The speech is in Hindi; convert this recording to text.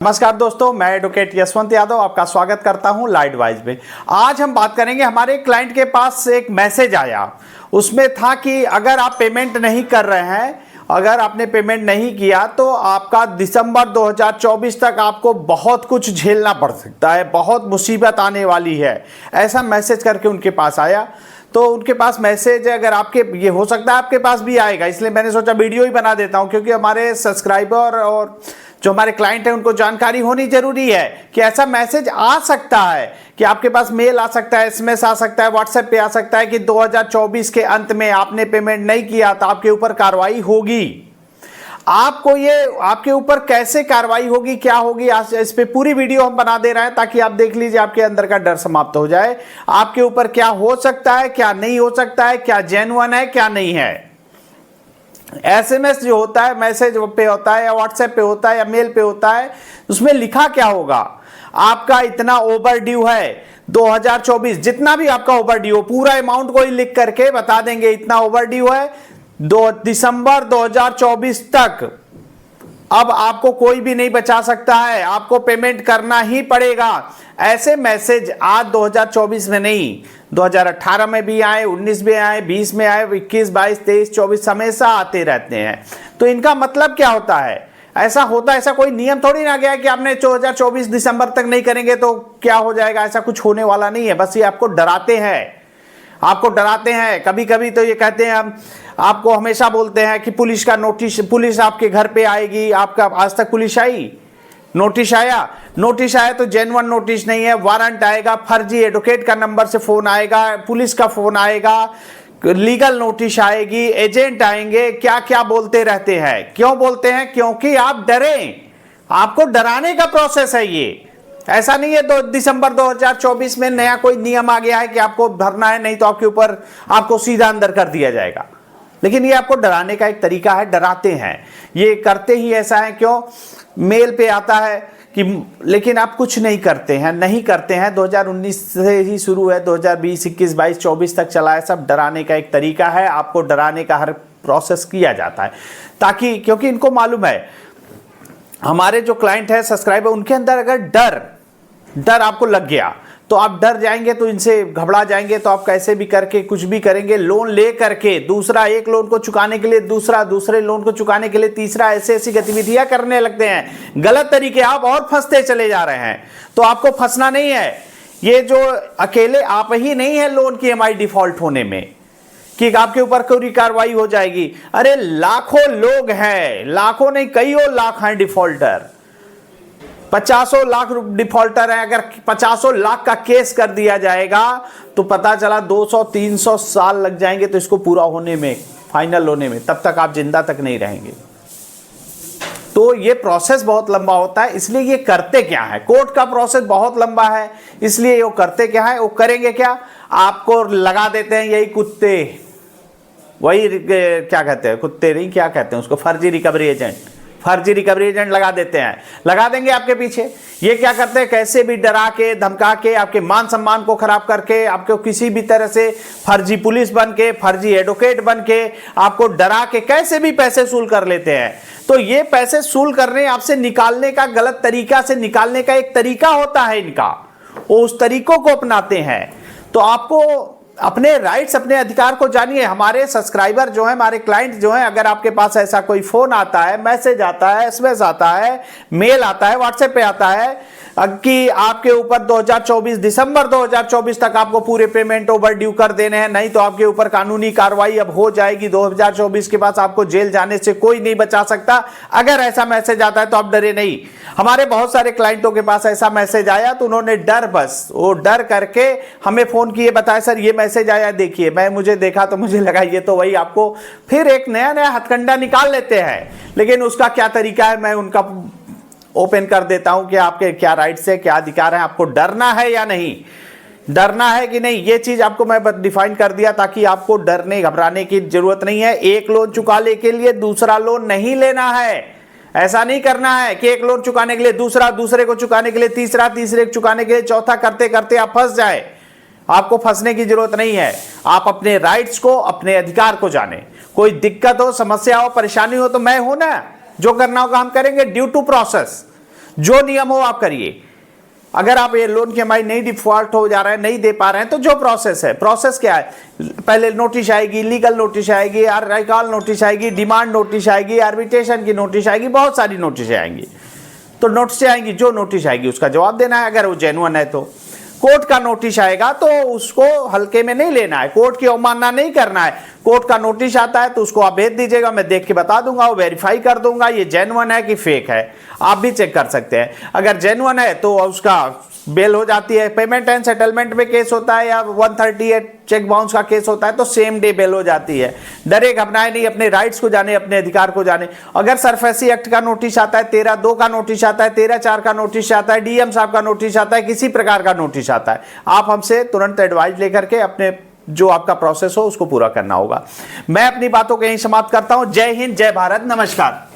नमस्कार दोस्तों, मैं एडवोकेट यशवंत यादव आपका स्वागत करता हूं लाइट वाइज में। आज हम बात करेंगे, हमारे क्लाइंट के पास एक मैसेज आया। उसमें था कि अगर आप पेमेंट नहीं कर रहे हैं, अगर आपने पेमेंट नहीं किया तो आपका दिसंबर 2024 तक आपको बहुत कुछ झेलना पड़ सकता है, बहुत मुसीबत आने वाली है। ऐसा मैसेज करके उनके पास आया। तो उनके पास मैसेज है, अगर आपके ये हो सकता है आपके पास भी आएगा, इसलिए मैंने सोचा वीडियो ही बना देता हूं, क्योंकि हमारे सब्सक्राइबर और जो हमारे क्लाइंट हैं उनको जानकारी होनी जरूरी है कि ऐसा मैसेज आ सकता है, कि आपके पास मेल आ सकता है, एसएमएस आ सकता है, व्हाट्सएप पे आ सकता है कि 2024 के अंत में आपने पेमेंट नहीं किया तो आपके ऊपर कार्रवाई होगी। आपको ये आपके ऊपर कैसे कार्रवाई होगी, क्या होगी, आज इस पे पूरी वीडियो हम बना दे रहे हैं ताकि आप देख लीजिए, आपके अंदर का डर समाप्त हो जाए। आपके ऊपर क्या हो सकता है, क्या नहीं हो सकता है, क्या जेन्युइन है, क्या नहीं है। एसएमएस जो होता है, मैसेज पे होता है या व्हाट्सएप पे होता है या मेल पे होता है, उसमें लिखा क्या होगा, आपका इतना ओवर ड्यू है 2024, जितना भी आपका ओवर ड्यू हो पूरा अमाउंट को ही लिख करके बता देंगे, इतना ओवर ड्यू है दिसंबर 2024 तक। अब आपको कोई भी नहीं बचा सकता है, आपको पेमेंट करना ही पड़ेगा। ऐसे मैसेज आज 2024 में नहीं, 2018 में भी आए, 19 में आए, 20 में आए, 21, 22, 23, 24 हमेशा आते रहते हैं। तो इनका मतलब क्या होता है, ऐसा होता है, ऐसा कोई नियम थोड़ी ना गया है कि आपने 2024 दिसंबर तक नहीं करेंगे तो क्या हो जाएगा, ऐसा कुछ होने वाला नहीं है। बस ये आपको डराते हैं, आपको डराते हैं। कभी कभी तो ये कहते हैं, हम आपको हमेशा बोलते हैं कि पुलिस का नोटिस, पुलिस आपके घर पे आएगी। आपका आज तक पुलिस आई, नोटिस आया? नोटिस आया तो जेन्युइन नोटिस नहीं है, वारंट आएगा, फर्जी एडवोकेट का नंबर से फोन आएगा, पुलिस का फोन आएगा, लीगल नोटिस आएगी, एजेंट आएंगे, क्या क्या बोलते रहते हैं। क्यों बोलते हैं? क्योंकि आप डरें, आपको डराने का प्रोसेस है ये। ऐसा नहीं है 2 दिसंबर 2024 में नया कोई नियम आ गया है कि आपको भरना है, नहीं तो आपके ऊपर आपको सीधा अंदर कर दिया जाएगा। लेकिन ये आपको डराने का एक तरीका है, डराते हैं। ये करते ही ऐसा है, क्यों? मेल पे आता है कि, लेकिन आप कुछ नहीं करते हैं, नहीं करते हैं। 2019 से ही शुरू है, 2020, 21, 22, 24 तक चला है। सब डराने का एक तरीका है, आपको डराने का हर प्रोसेस किया जाता है, ताकि, क्योंकि इनको मालूम है, हमारे जो क्लाइंट है, सब्सक्राइबर, उनके अंदर अगर डर आपको लग गया तो आप डर जाएंगे, तो इनसे घबरा जाएंगे, तो आप कैसे भी करके कुछ भी करेंगे, लोन ले करके दूसरा, एक लोन को चुकाने के लिए दूसरा, दूसरे लोन को चुकाने के लिए तीसरा, ऐसी गतिविधियां करने लगते हैं। गलत तरीके, आप और फंसते चले जा रहे हैं। तो आपको फंसना नहीं है। ये जो अकेले आप ही नहीं है लोन की EMI डिफॉल्ट होने में कि आपके ऊपर कोई कार्रवाई हो जाएगी। अरे लाखों लोग हैं, लाखों नहीं कईयों लाख हैं डिफॉल्टर, 50 लाख डिफॉल्टर है। अगर 50 लाख का केस कर दिया जाएगा तो पता चला 200-300 साल लग जाएंगे तो इसको पूरा होने में, फाइनल होने में, तब तक आप जिंदा तक नहीं रहेंगे। तो ये प्रोसेस बहुत लंबा होता है। इसलिए ये करते क्या है, कोर्ट का प्रोसेस बहुत लंबा है, इसलिए वो करते क्या है, वो करेंगे क्या, आपको लगा देते हैं यही कुत्ते, वही क्या कहते हैं, कुत्ते नहीं, क्या कहते हैं उसको, फर्जी रिकवरी एजेंट, फर्जी रिकवरी एजेंट लगा देते हैं, लगा देंगे आपके पीछे। ये क्या करते हैं, कैसे भी डरा के, धमका के, आपके मान सम्मान को खराब करके, आपको किसी भी तरह से फर्जी पुलिस बन के, फर्जी एडवोकेट बन के, आपको डरा के कैसे भी पैसे वसूल कर लेते हैं। तो ये पैसे वसूल करने, आपसे निकालने का, गलत तरीका से निकालने का एक तरीका होता है इनका, वो उस तरीकों को अपनाते हैं। तो आपको अपने राइट्स, अपने अधिकार को जानिए। हमारे सब्सक्राइबर जो है, हमारे क्लाइंट जो है, अगर आपके पास ऐसा कोई फोन आता है, मैसेज आता है, एसएमएस आता है, मेल आता है, व्हाट्सएप पे आता है कि आपके ऊपर 2024 दिसंबर 2024 तक आपको पूरे पेमेंट ओवर ड्यू कर देने हैं, नहीं तो आपके ऊपर कानूनी कार्रवाई अब हो जाएगी 2024 के बाद, आपको जेल जाने से कोई नहीं बचा सकता। अगर ऐसा मैसेज आता है तो आप डरे नहीं। हमारे बहुत सारे क्लाइंटों के पास ऐसा मैसेज आया तो उन्होंने डर, बस वो डर करके हमें फोन किए, बताया सर ये मैसेज आया, देखिए। मुझे देखा तो मुझे लगा ये तो वही, आपको फिर एक नया हथकंडा निकाल लेते हैं। लेकिन उसका क्या तरीका है, मैं उनका ओपन कर देता हूं कि आपके क्या राइट्स है, क्या अधिकार है, आपको डरना है या नहीं, डरना है कि नहीं, ये चीज आपको मैं डिफाइन कर दिया ताकि आपको डरने घबराने की जरूरत नहीं है। एक लोन चुकाने के लिए दूसरा लोन नहीं लेना है, ऐसा नहीं करना है कि एक लोन चुकाने के लिए दूसरा, दूसरे को चुकाने के लिए तीसरा, तीसरे को चुकाने के लिए चौथा, करते करते आप फंस जाए। आपको फंसने की जरूरत नहीं है। आप अपने राइट्स को, अपने अधिकार को जाने। कोई दिक्कत हो, समस्या हो, परेशानी हो तो मैं हूं ना, जो करना होगा हम करेंगे। ड्यू टू प्रोसेस, जो नियम हो आप करिए। अगर आप ये लोन की EMI नहीं डिफॉल्ट हो जा रहे हैं, नहीं दे पा रहे हैं, तो जो प्रोसेस है, प्रोसेस क्या है, पहले नोटिस आएगी, लीगल नोटिस आएगी, रिकॉल नोटिस आएगी, डिमांड नोटिस आएगी, आर्बिट्रेशन की नोटिस आएगी, बहुत सारी नोटिस आएंगी। तो नोटिस आएंगी, जो नोटिस आएगी उसका जवाब देना है, अगर वो जेन्युइन है तो। कोर्ट का नोटिस आएगा तो उसको हल्के में नहीं लेना है, कोर्ट की अवमानना नहीं करना है। कोर्ट का नोटिस आता है तो उसको आप भेज दीजिएगा, मैं देख के बता दूंगा, वो वेरीफाई कर दूंगा ये जेन्युइन है कि फेक है, आप भी चेक कर सकते हैं। अगर जेन्युइन है तो उसका बेल हो जाती है। पेमेंट एंड सेटलमेंट में केस होता है या 138 चेक बाउंस का केस होता है तो सेम डे बेल हो जाती है। डरे घबराए नहीं, अपने राइट्स को जाने, अपने अधिकार को जाने। अगर सरफेसी एक्ट का नोटिस आता है, 13(2) का नोटिस आता है, 13(4) का नोटिस आता है, डीएम साहब का नोटिस आता है, किसी प्रकार का नोटिस आता है, आप हमसे तुरंत एडवाइस लेकर के अपने जो आपका प्रोसेस हो उसको पूरा करना होगा। मैं अपनी बातों को यहीं समाप्त करता हूं। जय हिंद, जय भारत, नमस्कार।